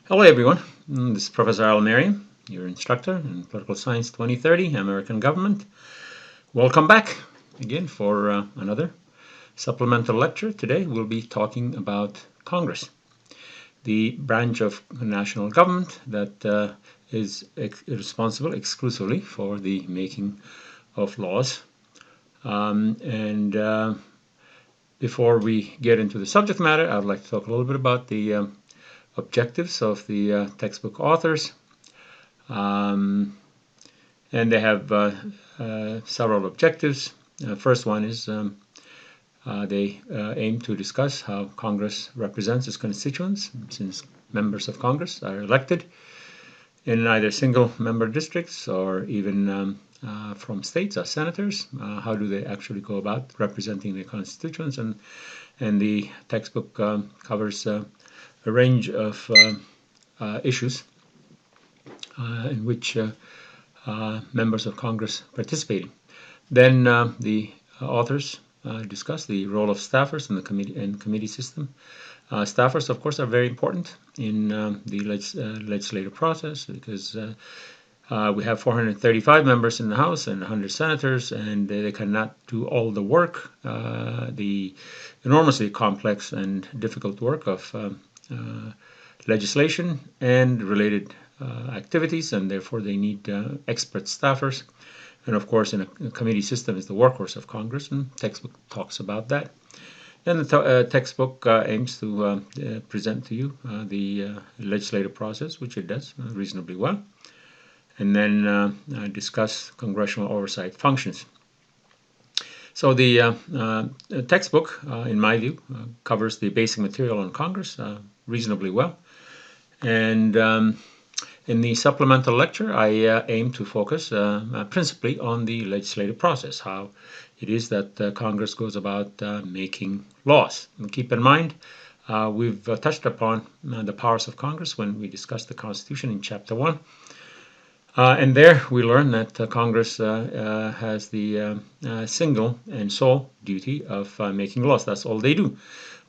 Hello everyone, this is Professor Al Merriam, your instructor in Political Science 2030, American Government. Welcome back again for another supplemental lecture. Today we'll be talking about Congress, the branch of national government that is responsible exclusively for the making of laws. Before we get into the subject matter, I'd like to talk a little bit about the objectives of the textbook authors. And they have several objectives. First one is they aim to discuss how Congress represents its constituents, since members of Congress are elected in either single member districts or even from states as senators. How do they actually go about representing their constituents? And the textbook covers a range of issues in which members of Congress participate. Then the authors discuss the role of staffers in the committee system. Staffers, of course, are very important in the legislative process because we have 435 members in the House and 100 senators, and they cannot do all the work, the enormously complex and difficult work of legislation and related activities, and therefore they need expert staffers. And of course, in a committee system is the workhorse of Congress, and textbook talks about that. And the textbook aims to present to you the legislative process, which it does reasonably well, and then discuss congressional oversight functions. So the textbook, in my view, covers the basic material on Congress reasonably well. And in the supplemental lecture, I aim to focus principally on the legislative process, how it is that Congress goes about making laws. And keep in mind, we've touched upon the powers of Congress when we discussed the Constitution in Chapter 1. And there we learn that Congress has the single and sole duty of making laws. That's all they do.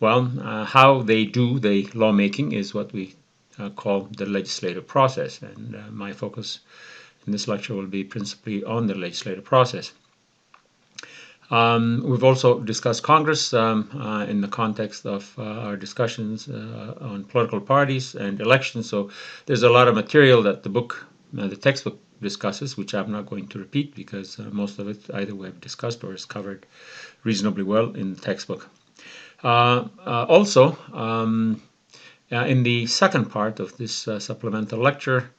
Well, how they do the lawmaking is what we call the legislative process. And my focus in this lecture will be principally on the legislative process. We've also discussed Congress in the context of our discussions on political parties and elections. So there's a lot of material that the textbook discusses, which I'm not going to repeat because most of it either we have discussed or is covered reasonably well in the textbook. Also, in the second part of this supplemental lecture,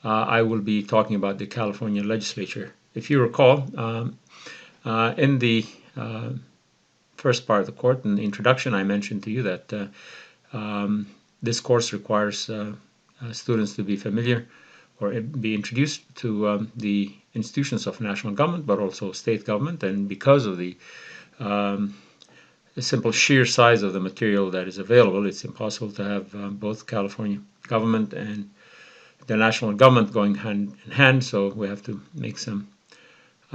I will be talking about the California legislature. If you recall, in the first part of the course, in the introduction, I mentioned to you that this course requires students to be familiar or be introduced to the institutions of national government, but also state government. And because of the simple sheer size of the material that is available, it's impossible to have both California government and the national government going hand in hand. So we have to make some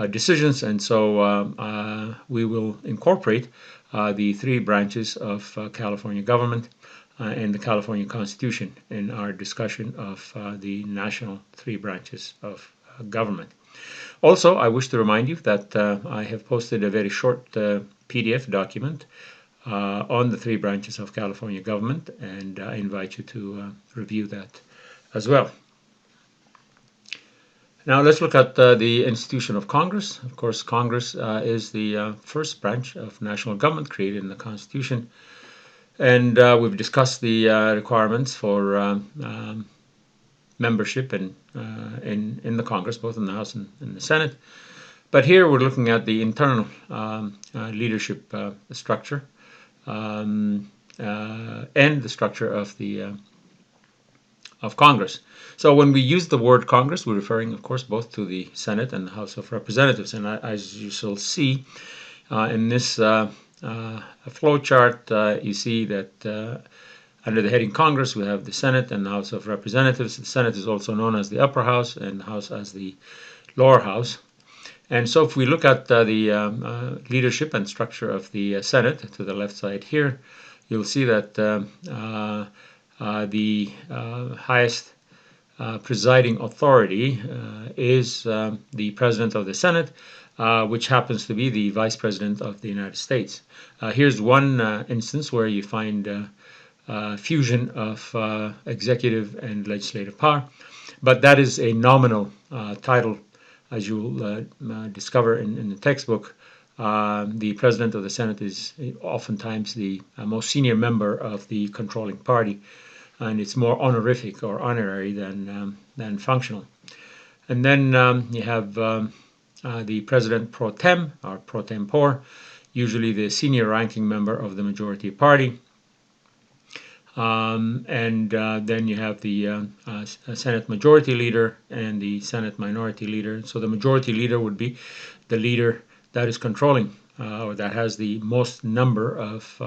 decisions, and so we will incorporate the three branches of California government and the California Constitution in our discussion of the national three branches of government. Also, I wish to remind you that I have posted a very short PDF document on the three branches of California government, and I invite you to review that as well. Now let's look at the institution of Congress. Of course, Congress is the first branch of national government created in the Constitution. And we've discussed the requirements for membership in the Congress, both in the House and in the Senate. But here we're looking at the internal leadership structure and the structure of Congress. So when we use the word Congress, we're referring, of course, both to the Senate and the House of Representatives. And as you shall see in this flow chart, you see that under the heading Congress, we have the Senate and the House of Representatives. The Senate is also known as the upper house and the House as the lower house. And so if we look at the leadership and structure of the Senate to the left side here, you'll see that the highest presiding authority is the President of the Senate, which happens to be the Vice President of the United States. Here's one instance where you find fusion of executive and legislative power, but that is a nominal title, as you'll discover in the textbook. The President of the Senate is oftentimes the most senior member of the controlling party, and it's more honorific or honorary than functional. And then you have the President pro tem or pro tempore, usually the senior ranking member of the majority party. And then you have the Senate Majority Leader and the Senate Minority Leader. So the Majority Leader would be the leader that is controlling or that has the most number of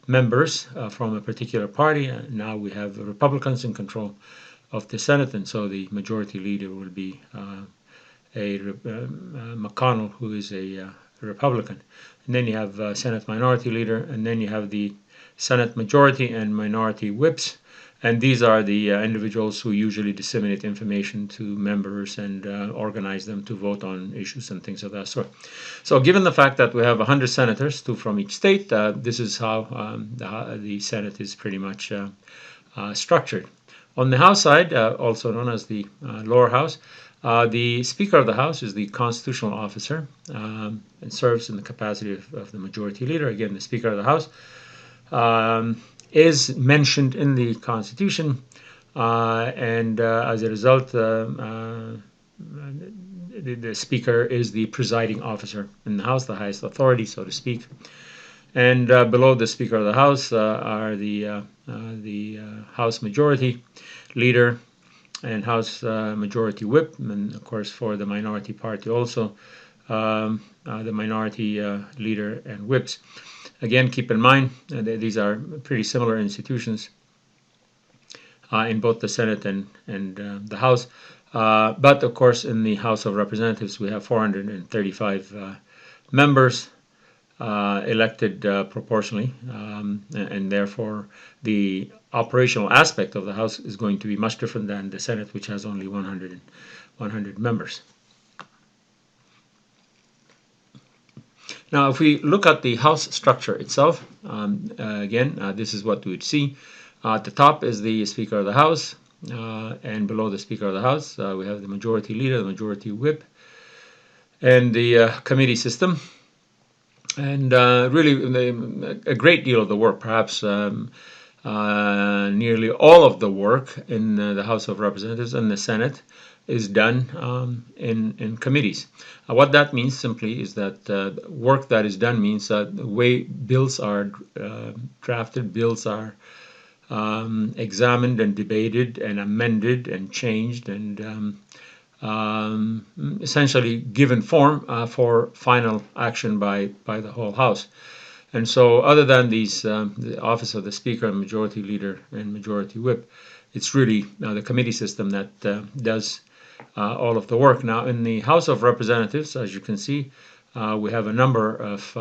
members from a particular party. Now we have the Republicans in control of the Senate, and so the Majority Leader will be McConnell, who is a Republican. And then you have Senate Minority Leader, and then you have the Senate Majority and Minority Whips, and these are the individuals who usually disseminate information to members and organize them to vote on issues and things of that sort. So given the fact that we have 100 senators, 2 from each state, this is how the Senate is pretty much structured. On the House side, also known as the lower house, the Speaker of the House is the constitutional officer and serves in the capacity of the Majority Leader. Again, the Speaker of the House is mentioned in the Constitution, and as a result, the Speaker is the presiding officer in the House, the highest authority, so to speak. And below the Speaker of the House are the House Majority Leader and House Majority Whip, and of course for the minority party also the Minority Leader and Whips. Again, keep in mind these are pretty similar institutions in both the Senate and the House. But of course, in the House of Representatives, we have 435 members elected proportionally, and therefore the operational aspect of the House is going to be much different than the Senate, which has only 100 members. Now, if we look at the House structure itself, again, this is what we would see. At the top is the Speaker of the House, and below the Speaker of the House, we have the Majority Leader, the Majority Whip, and the committee system. And really, a great deal of the work, perhaps nearly all of the work in the House of Representatives and the Senate is done in committees. What that means simply is that work that is done means that the way bills are drafted, bills are examined and debated and amended and changed and essentially given form for final action by the whole House. And so other than these, the office of the Speaker, Majority Leader, and Majority Whip, it's really the committee system that does all of the work. Now, in the House of Representatives, as you can see, we have a number of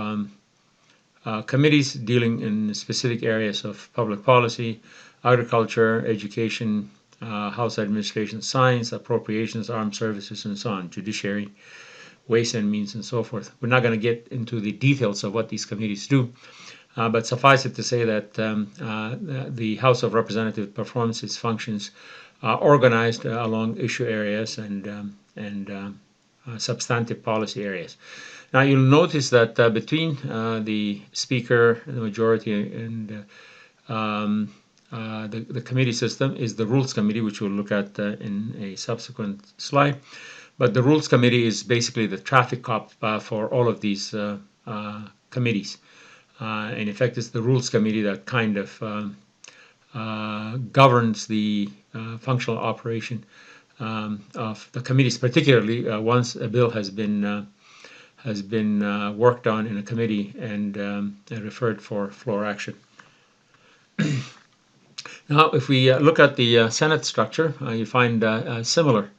committees dealing in specific areas of public policy, agriculture, education, House Administration, Science, Appropriations, Armed Services, and so on, Judiciary, Ways and Means, and so forth. We're not going to get into the details of what these committees do, but suffice it to say that the House of Representatives performs its functions organized along issue areas and substantive policy areas. Now you'll notice that between the Speaker, the Majority, and the committee system is the Rules Committee, which we'll look at in a subsequent slide. But the Rules Committee is basically the traffic cop for all of these committees. In effect, it's the Rules Committee that kind of governs the functional operation of the committees, particularly once a bill has been worked on in a committee and referred for floor action. Now, if we look at the Senate structure, you find similar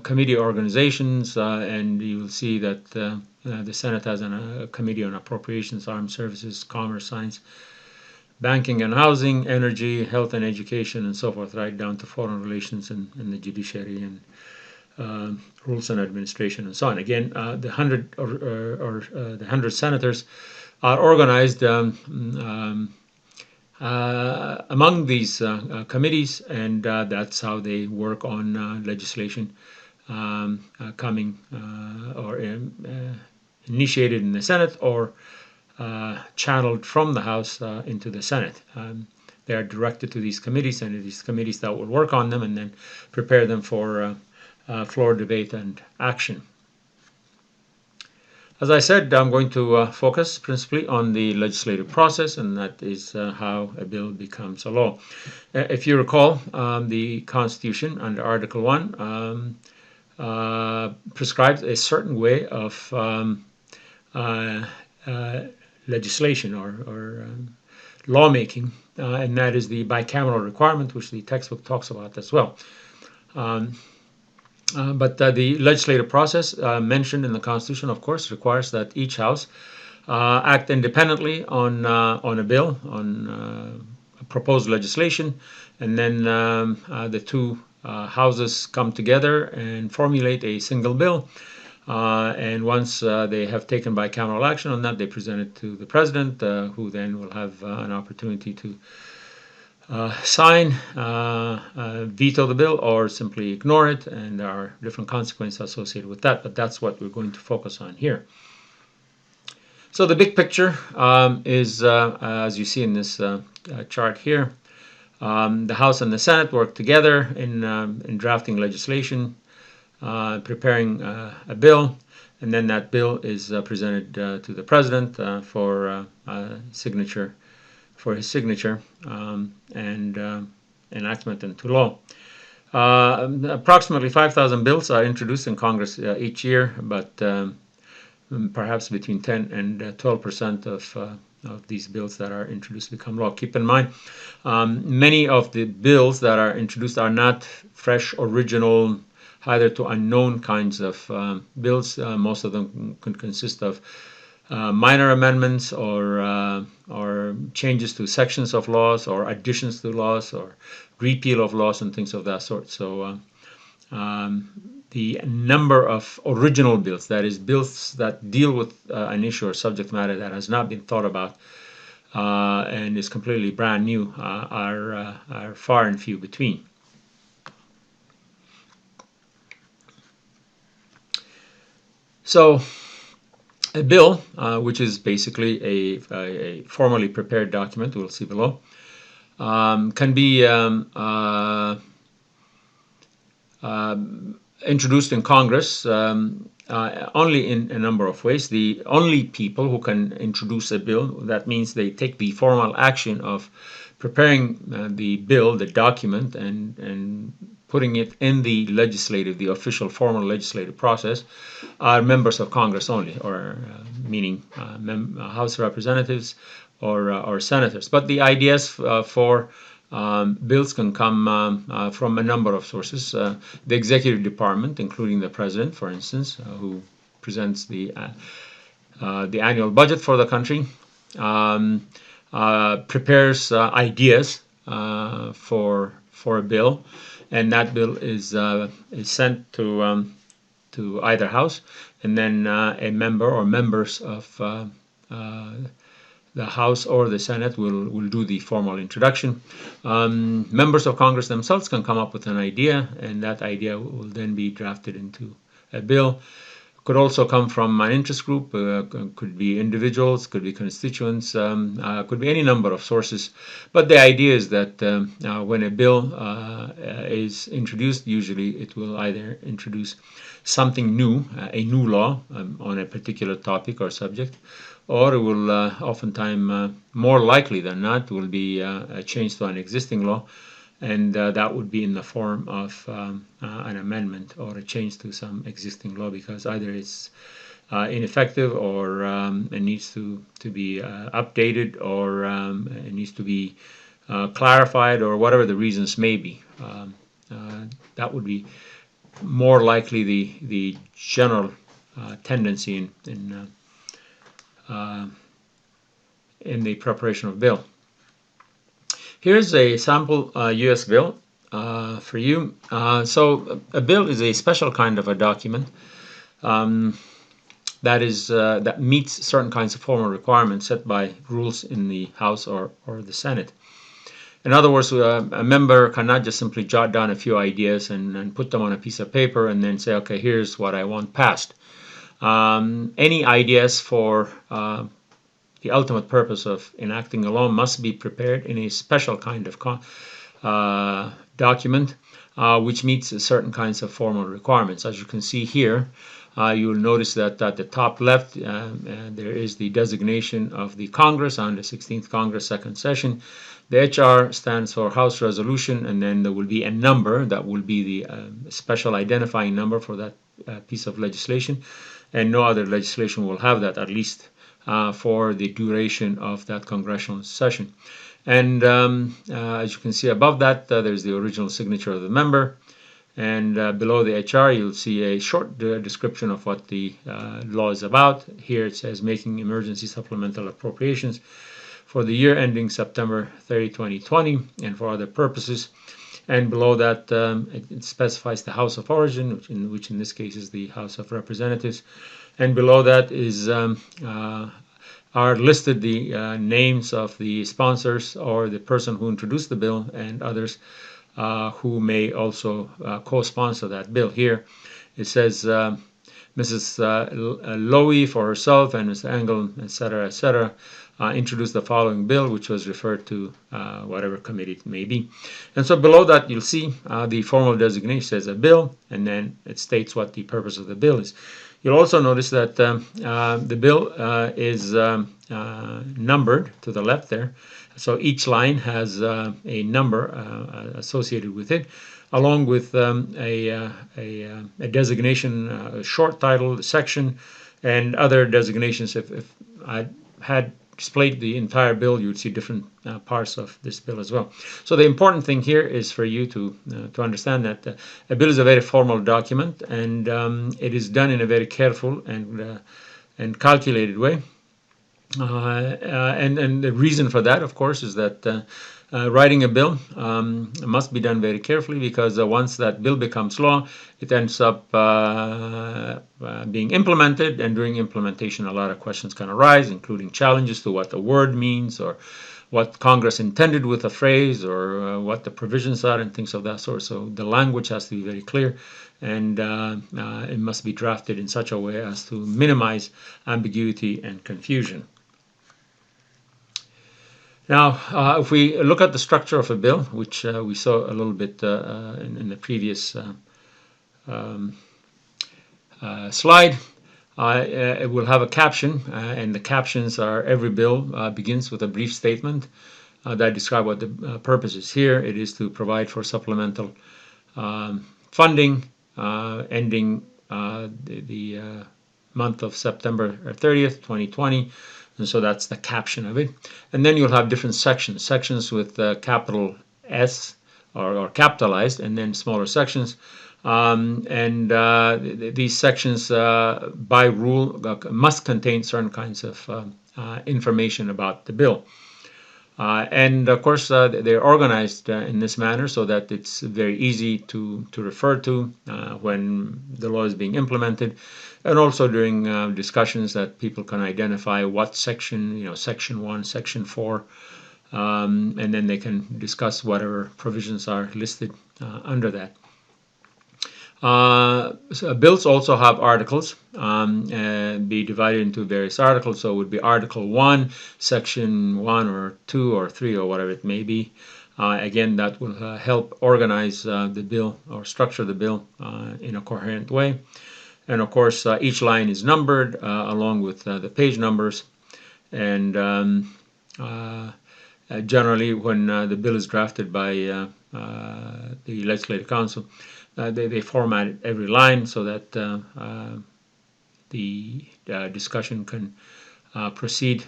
committee organizations, and you will see that the Senate has a committee on appropriations, armed services, commerce, science, banking and housing, energy, health and education, and so forth, right down to foreign relations and the judiciary and rules and administration and so on. Again, the 100 senators are organized among these committees, and that's how they work on legislation coming or initiated in the Senate or channeled from the House into the Senate. They are directed to these committees, and these committees that will work on them and then prepare them for floor debate and action. As I said, I'm going to focus principally on the legislative process, and that is how a bill becomes a law. If you recall, the Constitution under Article 1 prescribes a certain way of legislation or lawmaking, and that is the bicameral requirement, which the textbook talks about as well. But the legislative process mentioned in the Constitution, of course, requires that each House act independently on a bill, on proposed legislation, and then the two houses come together and formulate a single bill. And once they have taken bicameral action on that, they present it to the President, who then will have an opportunity to sign, veto the bill, or simply ignore it, and there are different consequences associated with that, but that's what we're going to focus on here. So the big picture is, as you see in this chart here, the House and the Senate work together in drafting legislation, preparing a bill, and then that bill is presented to the President for signature. For his signature and enactment into law. Approximately 5,000 bills are introduced in Congress each year, but perhaps between 10 and 12% of these bills that are introduced become law. Keep in mind, many of the bills that are introduced are not fresh, original, hitherto to unknown kinds of bills. Most of them can consist of minor amendments or changes to sections of laws or additions to laws or repeal of laws and things of that sort. So the number of original bills, that is bills that deal with an issue or subject matter that has not been thought about and is completely brand new, are far and few between. So a bill, which is basically a formally prepared document, we'll see below, can be introduced in Congress only in a number of ways. The only people who can introduce a bill, that means they take the formal action of preparing the bill, the document, and putting it in the official formal legislative process, are members of Congress only, or meaning House Representatives or senators. But the ideas for bills can come from a number of sources. The executive department, including the president, for instance, who presents the annual budget for the country, prepares ideas for a bill, and that bill is sent to either house, and then a member or members of the House or the Senate will do the formal introduction. Members of Congress themselves can come up with an idea, and that idea will then be drafted into a bill. Could also come from an interest group, could be individuals, could be constituents, could be any number of sources. But the idea is that when a bill is introduced, usually it will either introduce something new, a new law on a particular topic or subject, or it will oftentimes, more likely than not, will be a change to an existing law, and that would be in the form of an amendment or a change to some existing law, because either it's ineffective or it needs to be updated, or it needs to be clarified, or whatever the reasons may be. That would be more likely the general tendency in the preparation of bill. Here's a sample U.S. bill for you. So a bill is a special kind of a document that meets certain kinds of formal requirements set by rules in the House or the Senate. In other words, a member cannot just simply jot down a few ideas and put them on a piece of paper and then say, okay, here's what I want passed. Any ideas for the ultimate purpose of enacting a law must be prepared in a special kind of document which meets certain kinds of formal requirements. As you can see here, you will notice that at the top left there is the designation of the Congress on the 16th Congress second session. The HR stands for House Resolution, and then there will be a number that will be the special identifying number for that piece of legislation, and no other legislation will have that, at least for the duration of that congressional session. And as you can see above that, there's the original signature of the member. And below the HR, you'll see a short description of what the law is about. Here it says making emergency supplemental appropriations for the year ending September 30, 2020, and for other purposes. And below that, it specifies the House of Origin, which in this case is the House of Representatives. And below that is are listed the names of the sponsors or the person who introduced the bill and others who may also co-sponsor that bill. Here it says Mrs. Lowy for herself and Mr. Engel, etc., introduced the following bill, which was referred to whatever committee it may be. And so below that, you'll see the formal designation says a bill, and then it states what the purpose of the bill is. You'll also notice that the bill is numbered to the left there. So each line has a number associated with it, along with a designation, a short title, a section, and other designations. If I had displayed the entire bill, you'd see different parts of this bill as well. So the important thing here is for you to understand that a bill is a very formal document, and it is done in a very careful and calculated way. And the reason for that, of course, is that writing a bill must be done very carefully, because once that bill becomes law, it ends up being implemented, and during implementation a lot of questions can arise, including challenges to what the word means, or what Congress intended with a phrase, or what the provisions are, and things of that sort. So the language has to be very clear, and it must be drafted in such a way as to minimize ambiguity and confusion. Now, if we look at the structure of a bill, which we saw a little bit in the previous slide, it will have a caption, and the captions are every bill begins with a brief statement that describes what the purpose is. Here it is to provide for supplemental funding ending the month of September 30th, 2020. And so that's the caption of it. And then you'll have different sections with capital S or capitalized, and then smaller sections. These sections, by rule, must contain certain kinds of information about the bill. And of course, they're organized in this manner so that it's very easy to refer to when the law is being implemented, and also during discussions that people can identify what section, section 1, section 4, and then they can discuss whatever provisions are listed under that. So bills also have articles, and be divided into various articles. So it would be Article 1, Section 1 or 2 or 3 or whatever it may be. Again, that will help organize the bill or structure the bill in a coherent way. And of course, each line is numbered along with the page numbers. And generally, when the bill is drafted by the Legislative Council, they format every line so that the discussion can proceed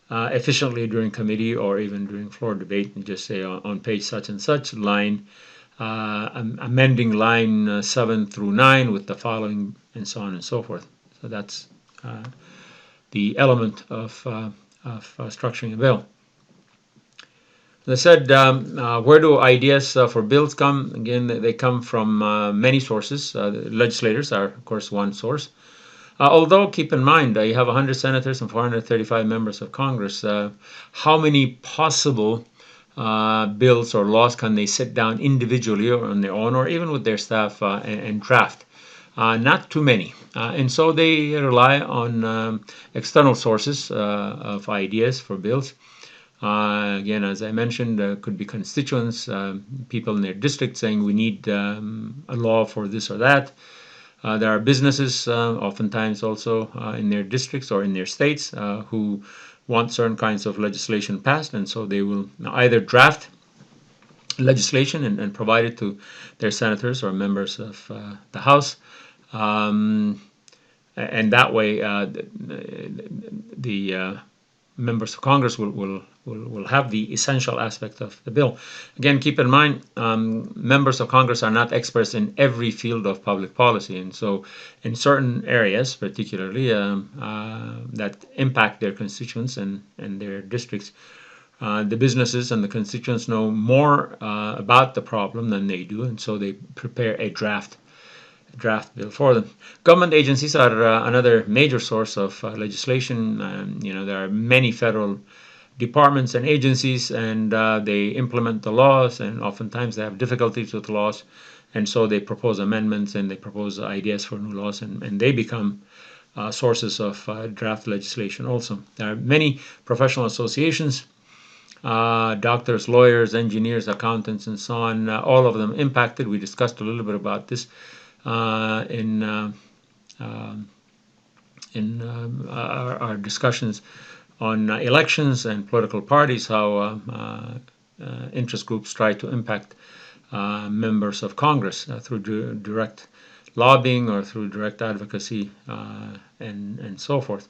efficiently during committee or even during floor debate, and just say on page such and such, line amending line 7 through 9 with the following, and so on and so forth. So that's the element of structuring a bill. As I said, where do ideas for bills come? Again, they come from many sources. Legislators are, of course, one source. Although, keep in mind, you have 100 senators and 435 members of Congress. How many possible bills or laws can they sit down individually or on their own or even with their staff and draft? Not too many. And so they rely on external sources of ideas for bills. Again, as I mentioned, could be constituents, people in their district saying we need a law for this or that. There are businesses, oftentimes also in their districts or in their states, who want certain kinds of legislation passed, and so they will either draft legislation and provide it to their senators or members of the House. And that way, the members of Congress will have the essential aspect of the bill. Again, keep in mind, members of Congress are not experts in every field of public policy, and so in certain areas, particularly that impact their constituents and their districts, the businesses and the constituents know more about the problem than they do, and so they prepare a draft bill for them. Government agencies are another major source of legislation. There are many federal departments and agencies, and they implement the laws, and oftentimes they have difficulties with the laws, and so they propose amendments and they propose ideas for new laws, and they become sources of draft legislation also. There are many professional associations, doctors, lawyers, engineers, accountants, and so on, all of them impacted. We discussed a little bit about this in our discussions on elections and political parties, how interest groups try to impact members of Congress through direct lobbying or through direct advocacy and so forth.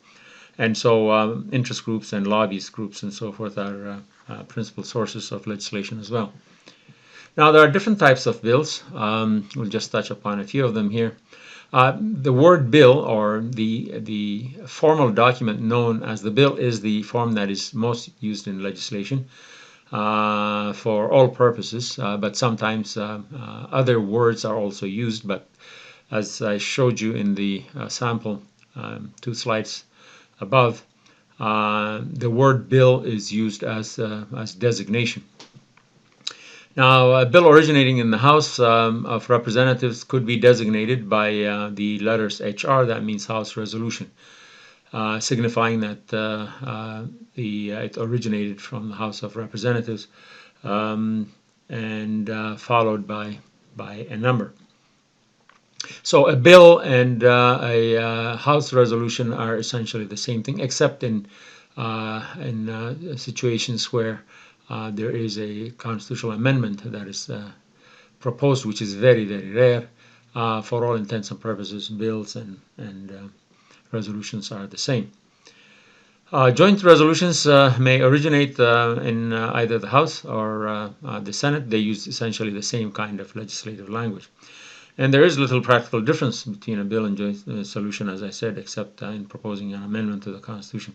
And so interest groups and lobbyist groups and so forth are principal sources of legislation as well. Now, there are different types of bills. We'll just touch upon a few of them here. The word bill, or the formal document known as the bill, is the form that is most used in legislation for all purposes, but sometimes other words are also used. But as I showed you in the sample 2 slides above, the word bill is used as designation. Now, a bill originating in the House of Representatives could be designated by the letters HR. That means House Resolution, signifying that it originated from the House of Representatives and followed by a number. So a bill and a House resolution are essentially the same thing, except in situations where there is a constitutional amendment that is proposed, which is very, very rare. For all intents and purposes, bills and resolutions are the same. Joint resolutions may originate in either the House or the Senate. They use essentially the same kind of legislative language. And there is little practical difference between a bill and joint resolution, as I said, except in proposing an amendment to the Constitution.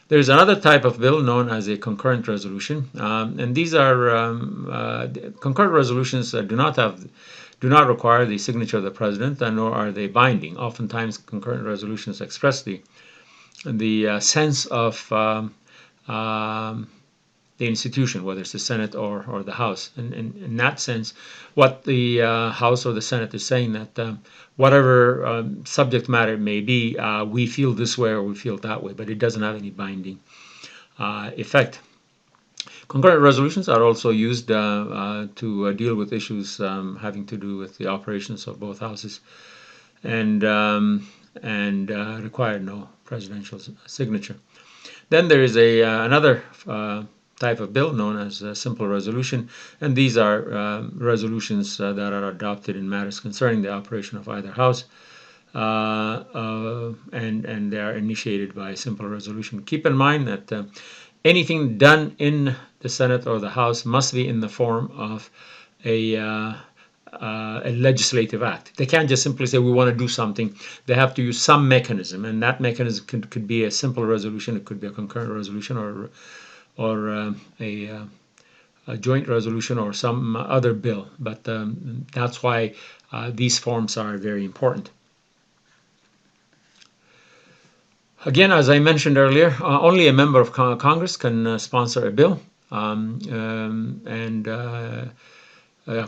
There's another type of bill known as a concurrent resolution, and these are concurrent resolutions that do not require the signature of the president, and nor are they binding. Oftentimes, concurrent resolutions express the sense of the institution, whether it's the Senate or the House. And in that sense, what the House or the Senate is saying that whatever subject matter it may be, we feel this way or we feel that way, but it doesn't have any binding effect. Concurrent resolutions are also used to deal with issues having to do with the operations of both houses and require no presidential signature. Then there is another type of bill known as a simple resolution, and these are resolutions that are adopted in matters concerning the operation of either house, and they are initiated by a simple resolution. Keep in mind that anything done in the Senate or the House must be in the form of a legislative act. They can't just simply say we want to do something. They have to use some mechanism, and that mechanism could be a simple resolution, it could be a concurrent resolution, or a a joint resolution or some other bill. But that's why these forms are very important. Again, as I mentioned earlier, only a member of Congress can sponsor a bill, and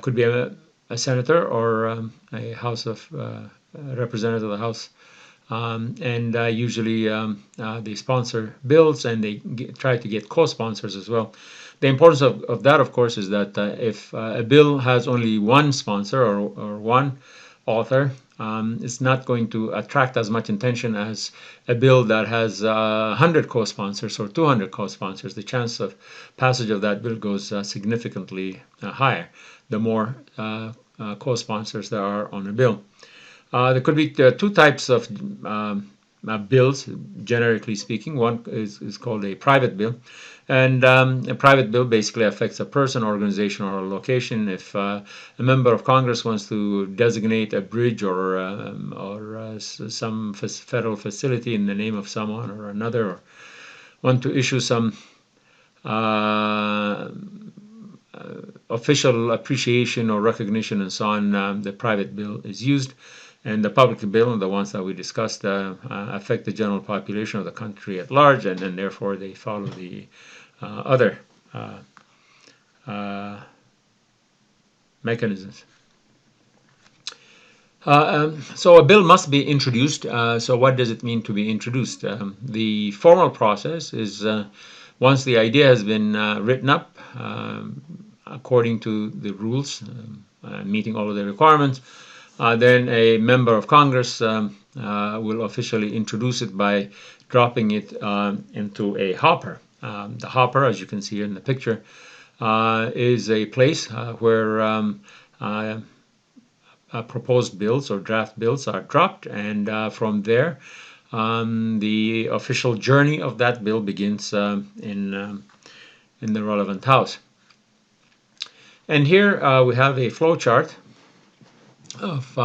could be a senator or a House of representative of the House, and usually they sponsor bills, and they try to get co-sponsors as well. The importance of that, of course, is that if a bill has only one sponsor or one author, it's not going to attract as much attention as a bill that has 100 co-sponsors or 200 co-sponsors. The chance of passage of that bill goes significantly higher the more co-sponsors there are on a bill. There could be two types of bills, generically speaking. One is called a private bill. And a private bill basically affects a person, organization, or a location. If a member of Congress wants to designate a bridge or some federal facility in the name of someone or another, or want to issue some official appreciation or recognition and so on, the private bill is used. And the public bill, the ones that we discussed, affect the general population of the country at large, and therefore they follow the other mechanisms. So a bill must be introduced. So what does it mean to be introduced? The formal process is once the idea has been written up according to the rules, meeting all of the requirements, then a member of Congress will officially introduce it by dropping it into a hopper. The hopper, as you can see here in the picture, is a place where proposed bills or draft bills are dropped, and from there the official journey of that bill begins in the relevant house. And here we have a flow chart of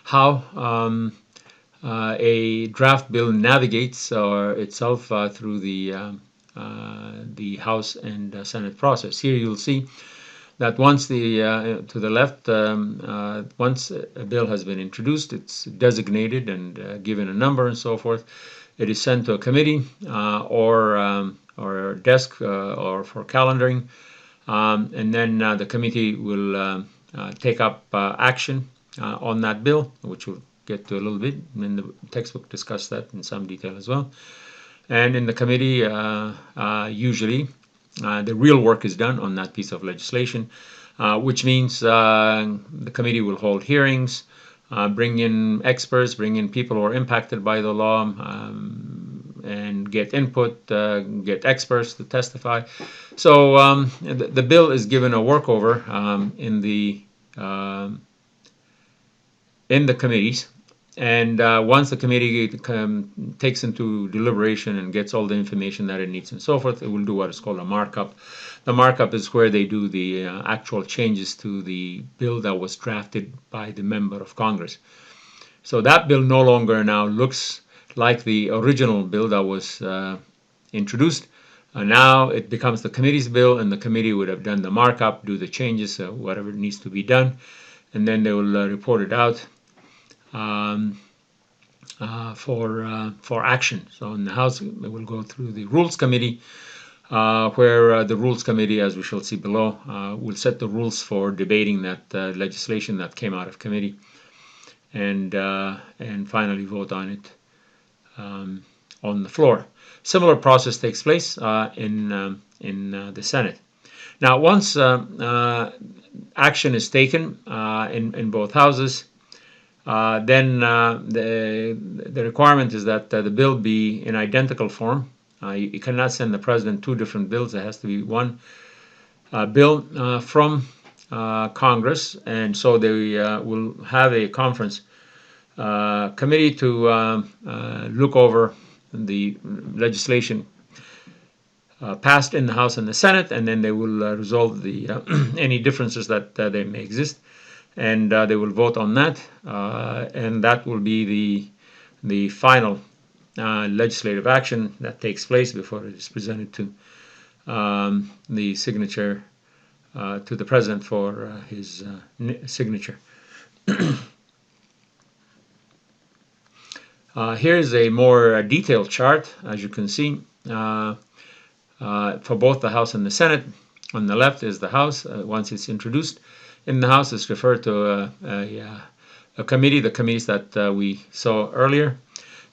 how a draft bill navigates itself through the House and Senate process. Here you'll see that once to the left, once a bill has been introduced, it's designated and given a number and so forth. It is sent to a committee or desk or for calendaring, and then the committee will take up action on that bill, which we'll get to a little bit. In the textbook discuss that in some detail as well. And in the committee, usually the real work is done on that piece of legislation, which means the committee will hold hearings, bring in experts, bring in people who are impacted by the law, and get input, get experts to testify. So the bill is given a workover in the committees, and once the committee takes into deliberation and gets all the information that it needs and so forth, it will do what is called a markup. The markup is where they do the actual changes to the bill that was drafted by the member of Congress. So that bill no longer now looks like the original bill that was introduced. Now it becomes the committee's bill, and the committee would have done the markup, do the changes, whatever needs to be done, and then they will report it out for action. So in the House, it will go through the Rules Committee, where the Rules Committee, as we shall see below, will set the rules for debating that legislation that came out of committee, and finally vote on it on the floor. Similar process takes place in the Senate. Now, once action is taken in both houses, then the requirement is that the bill be in identical form. You cannot send the president two different bills. It has to be one bill from Congress, and so they will have a conference committee to look over the legislation passed in the House and the Senate, and then they will resolve the any differences that they may exist, and they will vote on that, and that will be the final legislative action that takes place before it is presented to the signature to the President for his signature. Here's a more detailed chart, as you can see, for both the House and the Senate. On the left is the House. Once it's introduced in the House, it's referred to a committee, the committees that we saw earlier.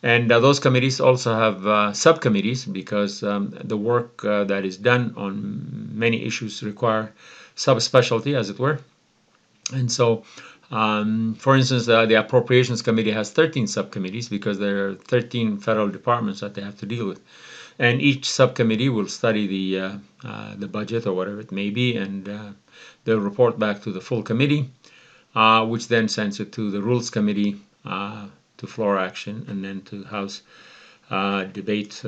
And those committees also have subcommittees, because the work that is done on many issues require subspecialty, as it were. And so, for instance, the Appropriations Committee has 13 subcommittees, because there are 13 federal departments that they have to deal with. And each subcommittee will study the budget, or whatever it may be, and they'll report back to the full committee, which then sends it to the Rules Committee, to floor action, and then to House debate,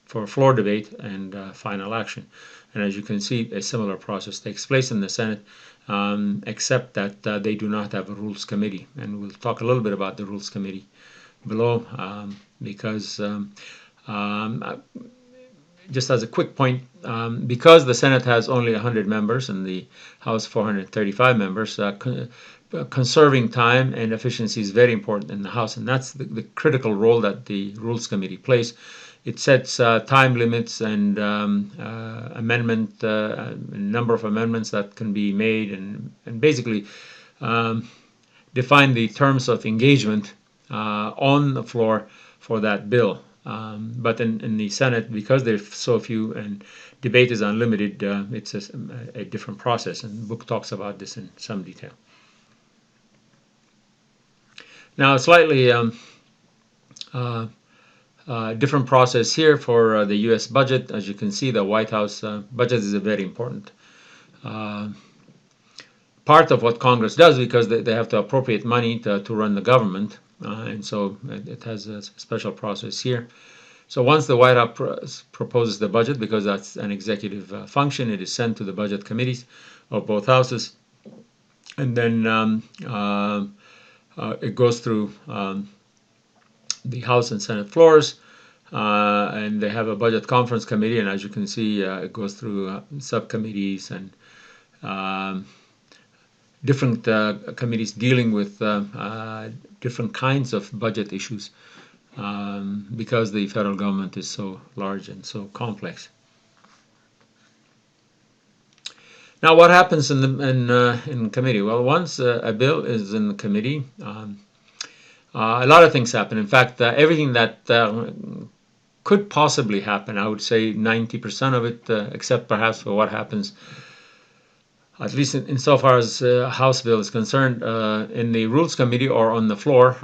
for floor debate and final action. And as you can see, a similar process takes place in the Senate, except that they do not have a Rules Committee. And we'll talk a little bit about the Rules Committee below, because just as a quick point, because the Senate has only 100 members and the House 435 members, conserving time and efficiency is very important in the House, and that's the critical role that the Rules Committee plays. It sets time limits and number of amendments that can be made, and basically define the terms of engagement on the floor for that bill. But in the Senate, because there's so few and debate is unlimited, it's a different process, and the book talks about this in some detail. Now, a slightly different process here for the U.S. budget. As you can see, the White House budget is a very important part of what Congress does, because they have to appropriate money to run the government, and so it has a special process here. So once the White House proposes the budget, because that's an executive function, it is sent to the budget committees of both houses, and then it goes through the House and Senate floors, and they have a budget conference committee, and as you can see, it goes through subcommittees and different committees dealing with different kinds of budget issues, because the federal government is so large and so complex. Now, what happens in committee? Well, once a bill is in the committee, a lot of things happen. In fact, everything that could possibly happen, I would say 90% of it, except perhaps for what happens, at least insofar as House bill is concerned, in the Rules Committee or on the floor,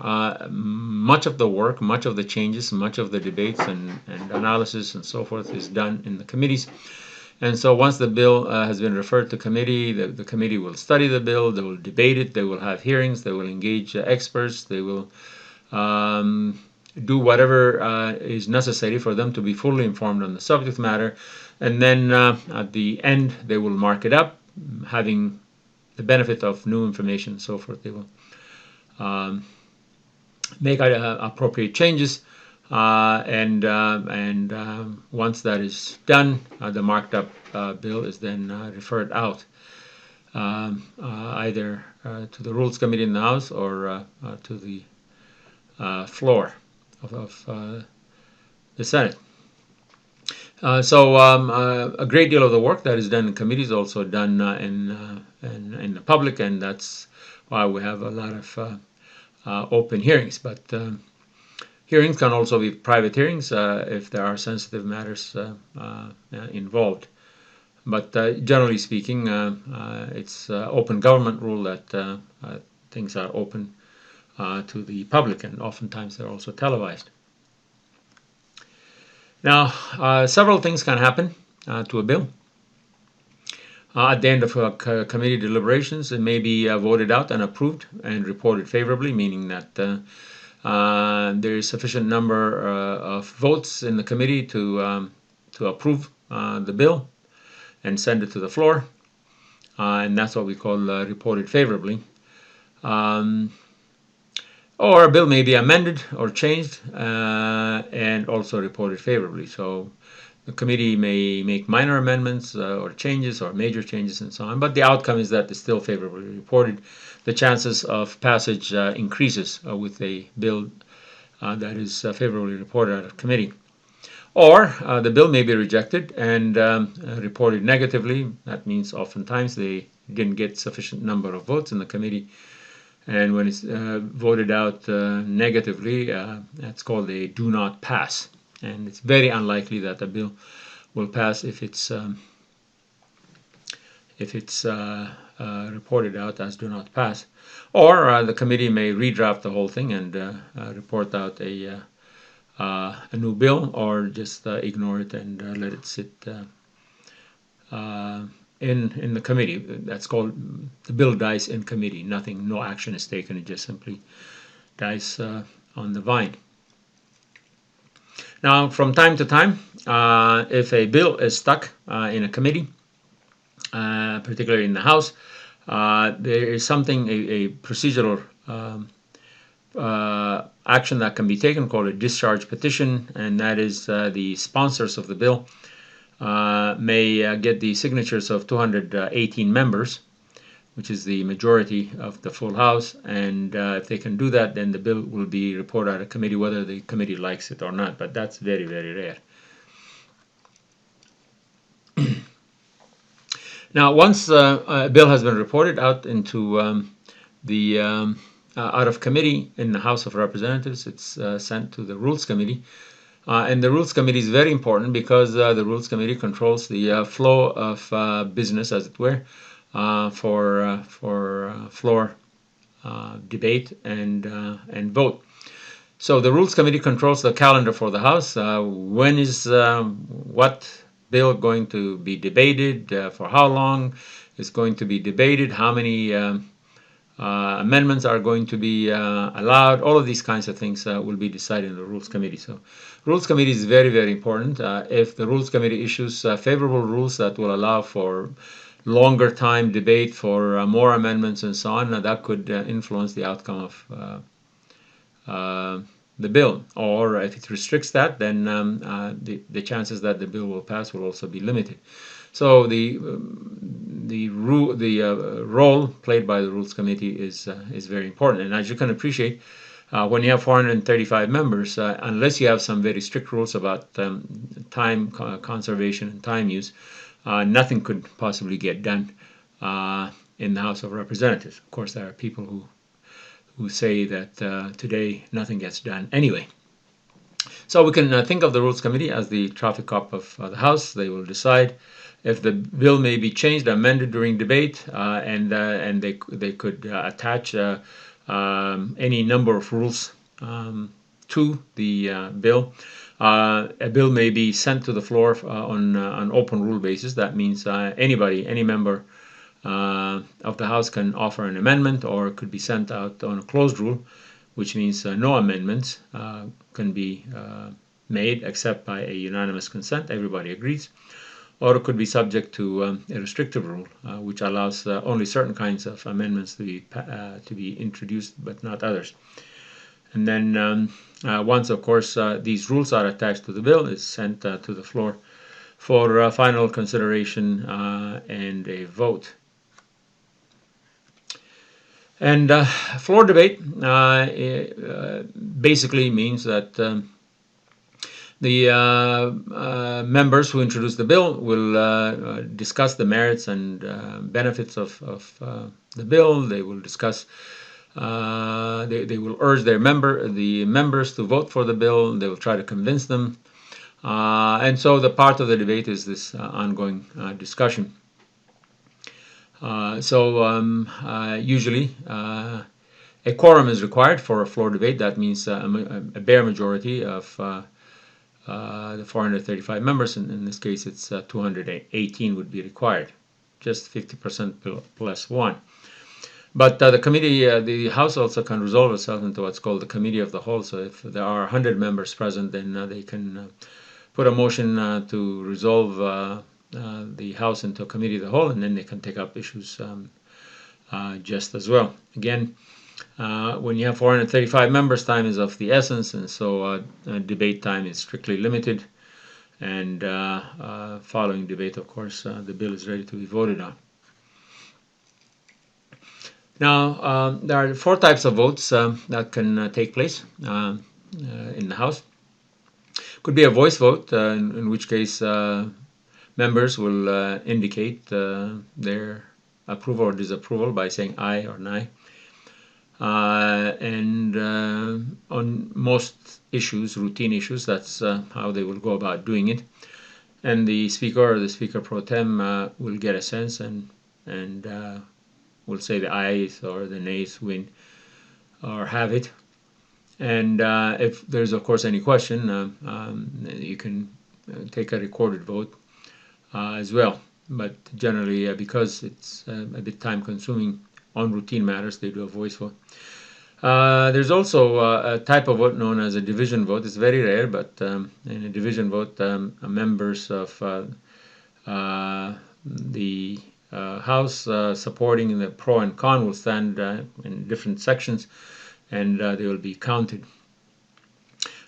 much of the work, much of the changes, much of the debates and analysis and so forth is done in the committees. And so once the bill has been referred to committee, the committee will study the bill, they will debate it, they will have hearings, they will engage experts, they will do whatever is necessary for them to be fully informed on the subject matter. And then at the end, they will mark it up, having the benefit of new information and so forth. They will make appropriate changes. And once that is done, the marked up bill is then referred out, either to the Rules Committee in the House or to the floor of the Senate. So a great deal of the work that is done in committee is also done in the public, and that's why we have a lot of open hearings. But hearings can also be private hearings if there are sensitive matters involved. But generally speaking, it's open government rule that things are open to the public, and oftentimes they're also televised. Now, several things can happen to a bill. At the end of committee deliberations, it may be voted out and approved and reported favorably, meaning that there is sufficient number of votes in the committee to approve the bill and send it to the floor, and that's what we call reported favorably. Or a bill may be amended or changed and also reported favorably. So The committee may make minor amendments or changes or major changes and so on, but the outcome is that it's still favorably reported. The chances of passage increases with a bill that is favorably reported out of committee. Or the bill may be rejected and reported negatively. That means oftentimes they didn't get sufficient number of votes in the committee, and when it's voted out negatively, that's called a do not pass. And it's very unlikely that a bill will pass if it's reported out as do not pass. Or the committee may redraft the whole thing and report out a new bill, or just ignore it and let it sit in the committee. That's called the bill dies in committee. No action is taken. It just simply dies on the vine. Now, from time to time, if a bill is stuck in a committee, particularly in the House, there is something, a procedural action that can be taken called a discharge petition, and that is the sponsors of the bill may get the signatures of 218 members, which is the majority of the full House, and if they can do that, then the bill will be reported out of committee whether the committee likes it or not, but that's very, very rare. Now, once a bill has been reported out into out of committee in the House of Representatives, it's sent to the Rules Committee. And the Rules Committee is very important because the Rules Committee controls the flow of business, as it were, for floor debate and vote. So the Rules Committee controls the calendar for the House. When is what bill going to be debated, for how long is going to be debated, how many amendments are going to be allowed. All of these kinds of things will be decided in the Rules Committee. So Rules Committee is very, very important. If the Rules Committee issues favorable rules that will allow for longer time debate, for more amendments and so on, that could influence the outcome of the bill. Or if it restricts that, then the chances that the bill will pass will also be limited. So the role played by the Rules Committee is very important. And as you can appreciate, when you have 435 members, unless you have some very strict rules about time conservation and time use, nothing could possibly get done in the House of Representatives. Of course, there are people who say that today nothing gets done anyway. So we can think of the Rules Committee as the traffic cop of the House. They will decide if the bill may be changed, amended during debate, and they could attach any number of rules to the bill. A bill may be sent to the floor on an open rule basis. That means any member of the House can offer an amendment, or it could be sent out on a closed rule, which means no amendments can be made except by a unanimous consent. Everybody agrees. Or it could be subject to a restrictive rule, which allows only certain kinds of amendments to be introduced, but not others. And then once, of course, these rules are attached to the bill, it's sent to the floor for final consideration and a vote. And floor debate basically means that the members who introduce the bill will discuss the merits and benefits of the bill. They will discuss, they will urge the members to vote for the bill. They will try to convince them. And so the part of the debate is this ongoing discussion. Usually a quorum is required for a floor debate. That means a bare majority of the 435 members. In this case, it's 218 would be required, just 50% plus one. But the committee, the House also can resolve itself into what's called the Committee of the Whole. So if there are 100 members present, then they can put a motion to resolve the House into a Committee of the Whole, and then they can take up issues just as well. Again, when you have 435 members, time is of the essence, and so debate time is strictly limited. and following debate, of course, the bill is ready to be voted on. Now, there are 4 types of votes that can take place in the House. Could be a voice vote, in which case members will indicate their approval or disapproval by saying aye or nay. And on most issues, routine issues, that's how they will go about doing it. And the speaker or the speaker pro tem will get a sense and will say the ayes or the nays win or have it. And if there's, of course, any question, you can take a recorded vote as well. But generally, because it's a bit time-consuming on routine matters, they do a voice vote. There's also a type of vote known as a division vote. It's very rare, but in a division vote, members of the House supporting the pro and con will stand in different sections, and they will be counted.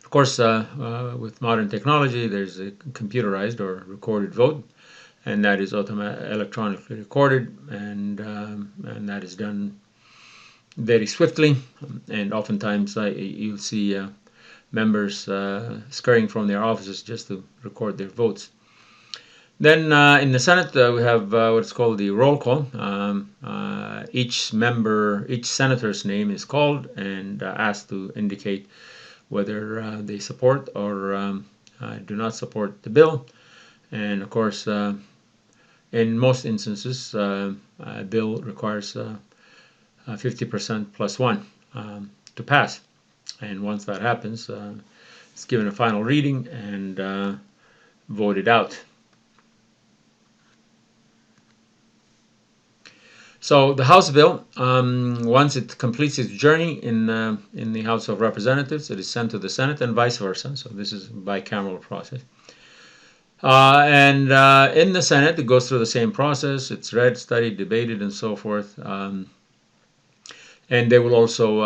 Of course, with modern technology, there's a computerized or recorded vote, and that is electronically recorded, and that is done very swiftly, and oftentimes you'll see members scurrying from their offices just to record their votes. Then in the Senate, we have what's called the roll call. Each senator's name is called and asked to indicate whether they support or do not support the bill. And of course, in most instances, a bill requires 50% plus 1 to pass. And once that happens, it's given a final reading and voted out. So the House bill, once it completes its journey in the House of Representatives, it is sent to the Senate and vice versa. So this is a bicameral process. And in the Senate, it goes through the same process. It's read, studied, debated, and so forth. And they will also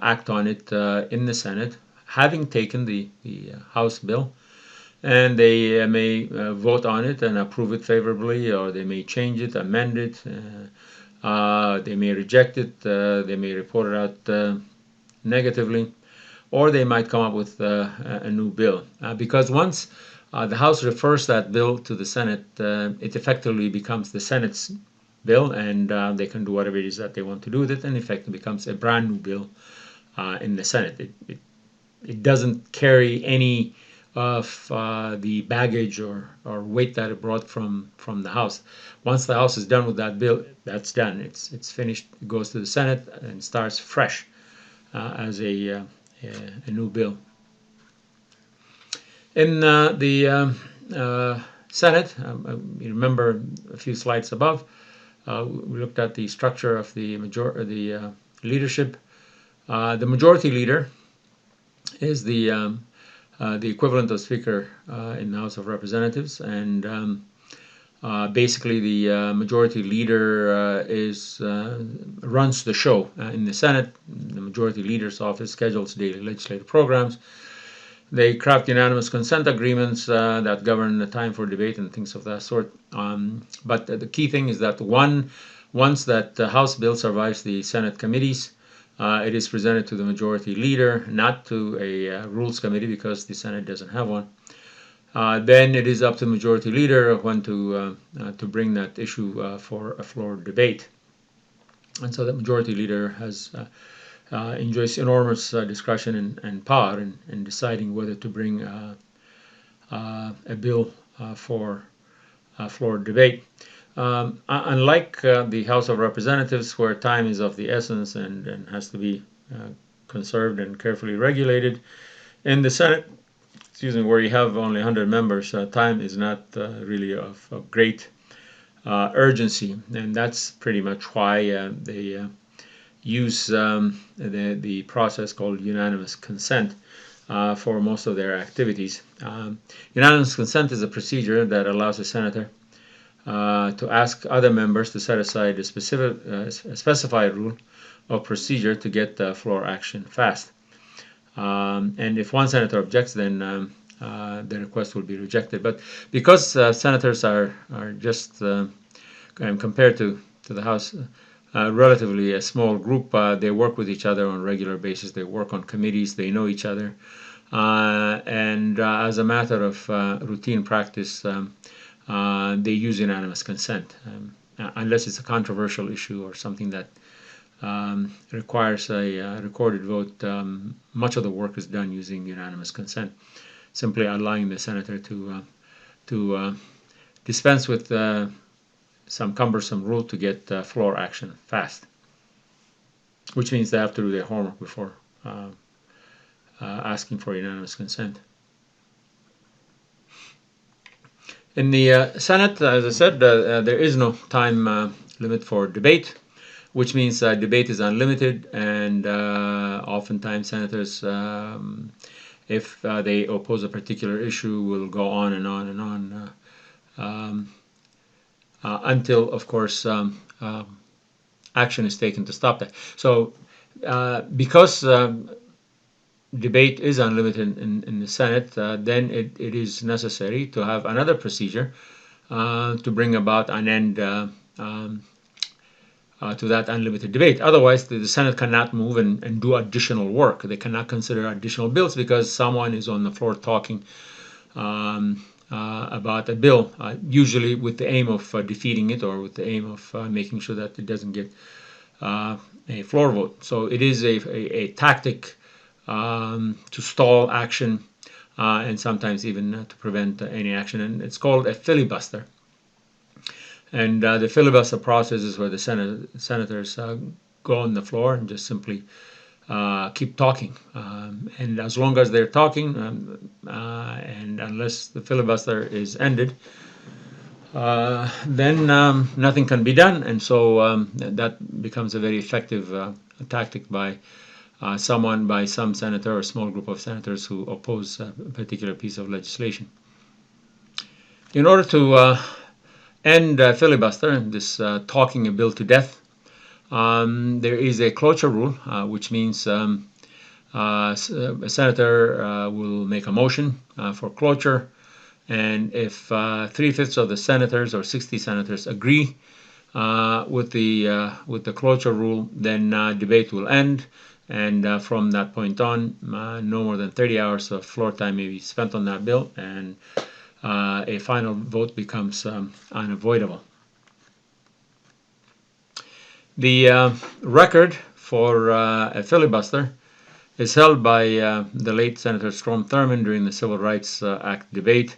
act on it in the Senate, having taken the House bill. And they may vote on it and approve it favorably, or they may change it, amend it. They may reject it. They may report it out negatively, or they might come up with a new bill. Because once the House refers that bill to the Senate, it effectively becomes the Senate's bill, and they can do whatever it is that they want to do with it, and in fact it becomes a brand new bill in the Senate. It doesn't carry any of the baggage or weight that it brought from the House. Once the House is done with that bill, that's done. It's finished. It goes to the Senate and starts fresh as a new bill. In the Senate, you remember a few slides above, we looked at the structure of the leadership. The majority leader is the equivalent of Speaker in the House of Representatives, and basically the majority leader runs the show in the Senate. The majority leader's office schedules daily legislative programs. They craft unanimous consent agreements that govern the time for debate and things of that sort. But the key thing is that once that House bill survives the Senate committees, it is presented to the majority leader, not to a rules committee because the Senate doesn't have one. Then it is up to the majority leader when to bring that issue for a floor debate. And so the majority leader enjoys enormous discretion and power in deciding whether to bring a bill for floor debate. Unlike the House of Representatives, where time is of the essence and has to be conserved and carefully regulated, in the Senate, where you have only 100 members, time is not really of great urgency, and that's pretty much why they use the process called unanimous consent for most of their activities. Unanimous consent is a procedure that allows a senator to ask other members to set aside a specified rule of procedure to get floor action fast. And if one senator objects, then the request will be rejected. But because senators are just compared to the House, relatively a small group, they work with each other on a regular basis. They work on committees. They know each other. And as a matter of routine practice, they use unanimous consent, unless it's a controversial issue or something that requires a recorded vote. Much of the work is done using unanimous consent, simply allowing the senator to dispense with some cumbersome rule to get floor action fast, which means they have to do their homework before asking for unanimous consent. In the Senate, as I said, there is no time limit for debate, which means debate is unlimited, and oftentimes senators, if they oppose a particular issue, will go on and on and on until, of course, action is taken to stop that. So, because debate is unlimited in the Senate, then it is necessary to have another procedure to bring about an end to that unlimited debate. Otherwise, the Senate cannot move and do additional work. They cannot consider additional bills because someone is on the floor talking about a bill, usually with the aim of defeating it or with the aim of making sure that it doesn't get a floor vote. So it is a tactic to stall action and sometimes even to prevent any action, and it's called a filibuster. And the filibuster process is where the senators go on the floor and just simply keep talking. And as long as they're talking, and unless the filibuster is ended, then nothing can be done. And so that becomes a very effective tactic by some senator or a small group of senators who oppose a particular piece of legislation. In order to end filibuster, this talking a bill to death, there is a cloture rule, which means a senator will make a motion for cloture, and if 3/5 of the senators or 60 senators agree with the cloture rule, then debate will end. And from that point on, no more than 30 hours of floor time may be spent on that bill, and a final vote becomes unavoidable. The record for a filibuster is held by the late Senator Strom Thurmond during the Civil Rights Act debate,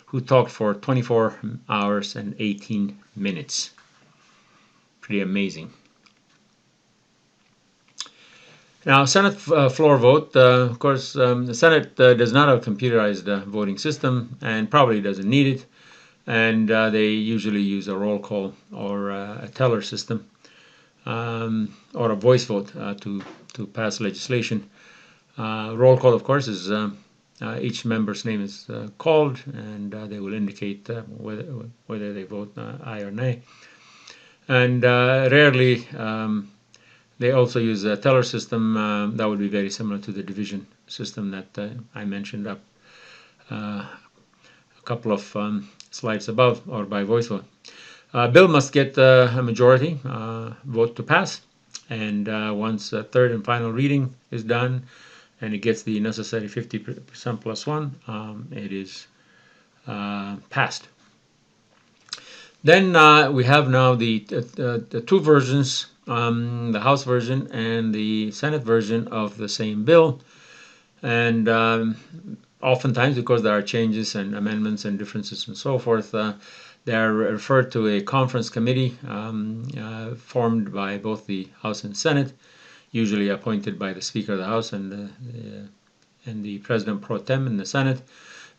who talked for 24 hours and 18 minutes. Pretty amazing. Now, Senate floor vote. Of course, the Senate does not have a computerized voting system and probably doesn't need it. And they usually use a roll call or a teller system or a voice vote to pass legislation. Roll call, of course, is each member's name is called, and they will indicate whether they vote aye or nay. And rarely they also use a teller system that would be very similar to the division system that I mentioned up a couple of slides above, or by voice vote. Bill must get a majority vote to pass, and once a third and final reading is done and it gets the necessary 50% plus one, it is passed. Then we have now the two versions, the House version and the Senate version of the same bill. And oftentimes, because there are changes and amendments and differences and so forth, they are referred to a conference committee formed by both the House and Senate, usually appointed by the Speaker of the House and the President pro tem in the Senate.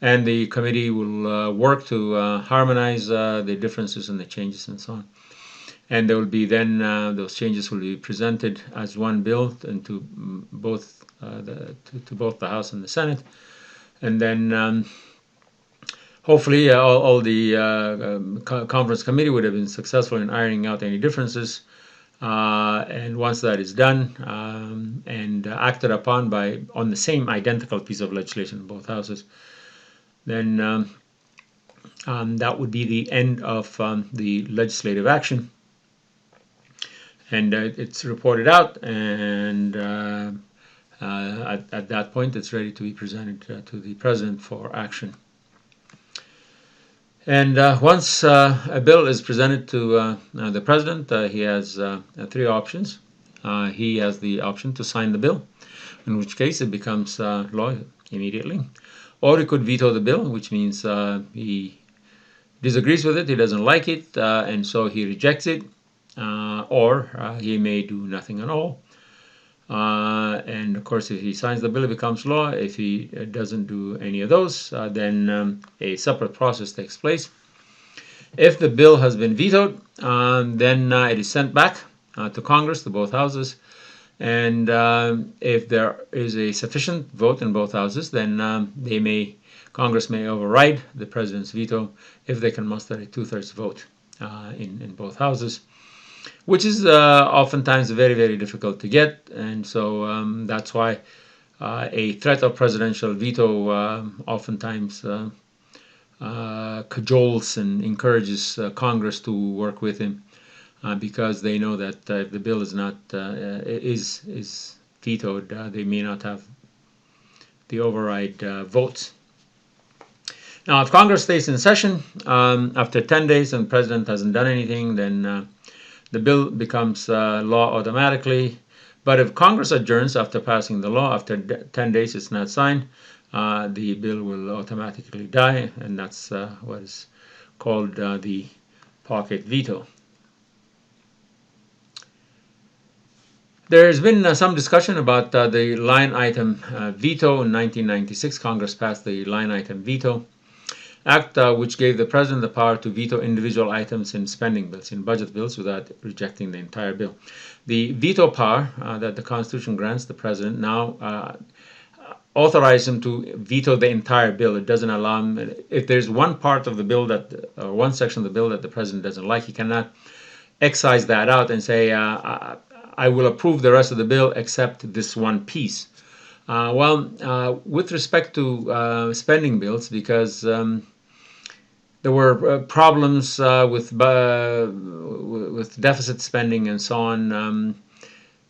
And the committee will work to harmonize the differences and the changes and so on. And there will be then those changes will be presented as one bill and to both the House and the Senate. And then hopefully all the conference committee would have been successful in ironing out any differences. And once that is done and acted upon on the same identical piece of legislation in both houses, then that would be the end of the legislative action. And it's reported out, and at that point it's ready to be presented to the President for action. And once a bill is presented to the President, he has three options. He has the option to sign the bill, in which case it becomes law immediately. Or he could veto the bill, which means he disagrees with it, he doesn't like it, and so he rejects it. Or he may do nothing at all. And of course, if he signs the bill, it becomes law. If he doesn't do any of those, then a separate process takes place. If the bill has been vetoed, then it is sent back to Congress, to both houses. And if there is a sufficient vote in both houses, then Congress may override the President's veto if they can muster a 2/3 vote in both houses, which is oftentimes very, very difficult to get. And so that's why a threat of presidential veto oftentimes cajoles and encourages Congress to work with him, because they know that if the bill is not is vetoed, they may not have the override votes. Now, if Congress stays in session after 10 days and the President hasn't done anything, then the bill becomes law automatically. But if Congress adjourns after passing the law, after 10 days it's not signed, the bill will automatically die, and that's what is called the pocket veto. There's been some discussion about the line item veto. In 1996, Congress passed the line item veto Act, which gave the President the power to veto individual items in spending bills, in budget bills, without rejecting the entire bill. The veto power that the Constitution grants the President now authorizes him to veto the entire bill. It doesn't allow him, if there's one part of the bill that, or one section of the bill that the President doesn't like, he cannot excise that out and say, I will approve the rest of the bill except this one piece. With respect to spending bills, because there were problems with deficit spending and so on,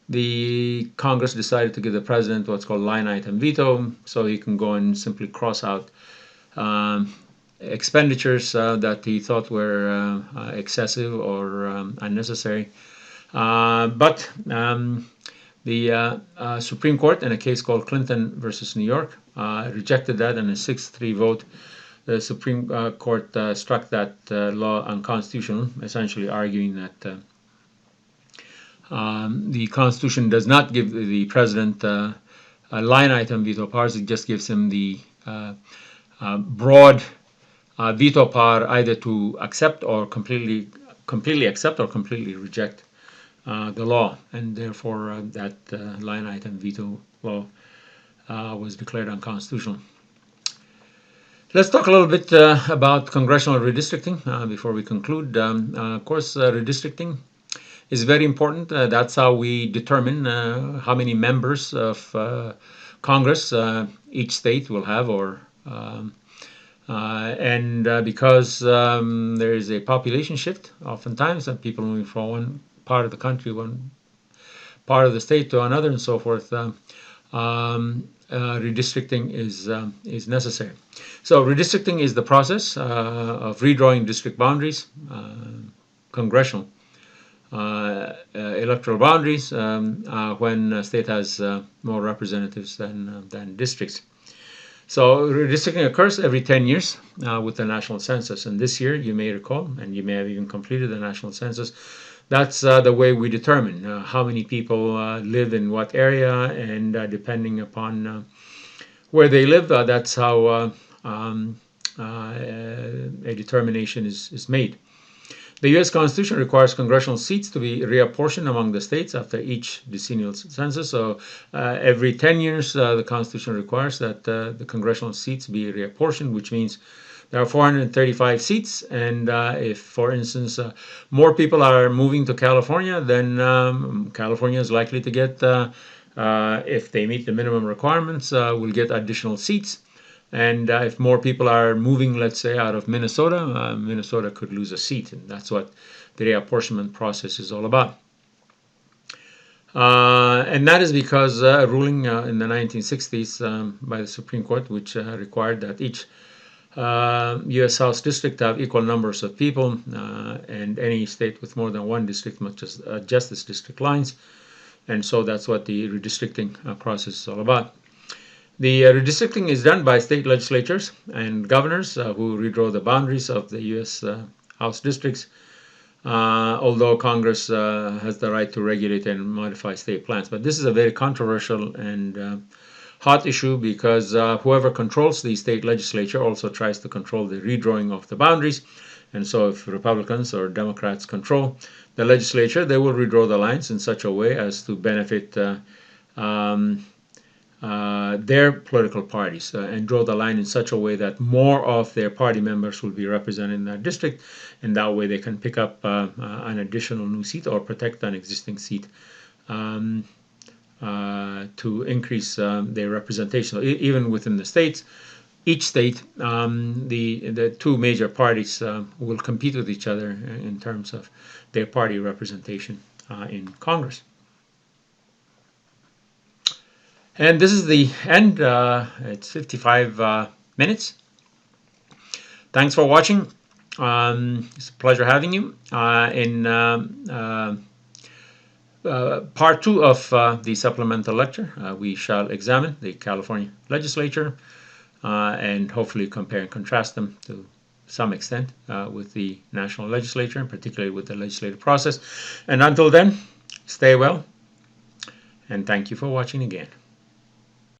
the Congress decided to give the President what's called line item veto, so he can go and simply cross out expenditures that he thought were excessive or unnecessary. But the Supreme Court, in a case called Clinton versus New York, rejected that in a 6-3 vote. The Supreme Court struck that law unconstitutional, essentially arguing that the Constitution does not give the President a line item veto powers. It just gives him the broad veto power either to accept or completely accept or completely reject the law, and therefore that line item veto law was declared unconstitutional. Let's talk a little bit about congressional redistricting before we conclude. Of course, redistricting is very important. That's how we determine how many members of Congress each state will have, and because there is a population shift, oftentimes, and people moving from one part of the country, one part of the state to another, and so forth, redistricting is necessary. So redistricting is the process of redrawing district boundaries, congressional electoral boundaries, when a state has more representatives than districts. So redistricting occurs every 10 years with the national census, and this year, you may recall, and you may have even completed the national census, that's the way we determine how many people live in what area, and depending upon where they live, that's how a determination is made. The U.S. Constitution requires congressional seats to be reapportioned among the states after each decennial census. So every 10 years, the Constitution requires that the congressional seats be reapportioned, which means there are 435 seats, and if, for instance, more people are moving to California, then California is likely to get, if they meet the minimum requirements, will get additional seats. And if more people are moving, let's say, out of Minnesota, Minnesota could lose a seat. And that's what the reapportionment process is all about. And that is because a ruling in the 1960s by the Supreme Court, which required that each U.S. House district have equal numbers of people, and any state with more than one district must just adjust its district lines. And so that's what the redistricting process is all about. The redistricting is done by state legislatures and governors who redraw the boundaries of the U.S. House districts, although Congress has the right to regulate and modify state plans. But this is a very controversial and hot issue because whoever controls the state legislature also tries to control the redrawing of the boundaries. And so if Republicans or Democrats control the legislature, they will redraw the lines in such a way as to benefit their political parties and draw the line in such a way that more of their party members will be represented in that district, and that way they can pick up an additional new seat or protect an existing seat to increase their representation. Even within the states, each state, the two major parties will compete with each other in terms of their party representation in Congress. And this is the end. It's 55 minutes. Thanks for watching. It's a pleasure having you. In part 2 of the supplemental lecture, we shall examine the California legislature and hopefully compare and contrast them to some extent with the national legislature, and particularly with the legislative process. And until then, stay well, and thank you for watching again.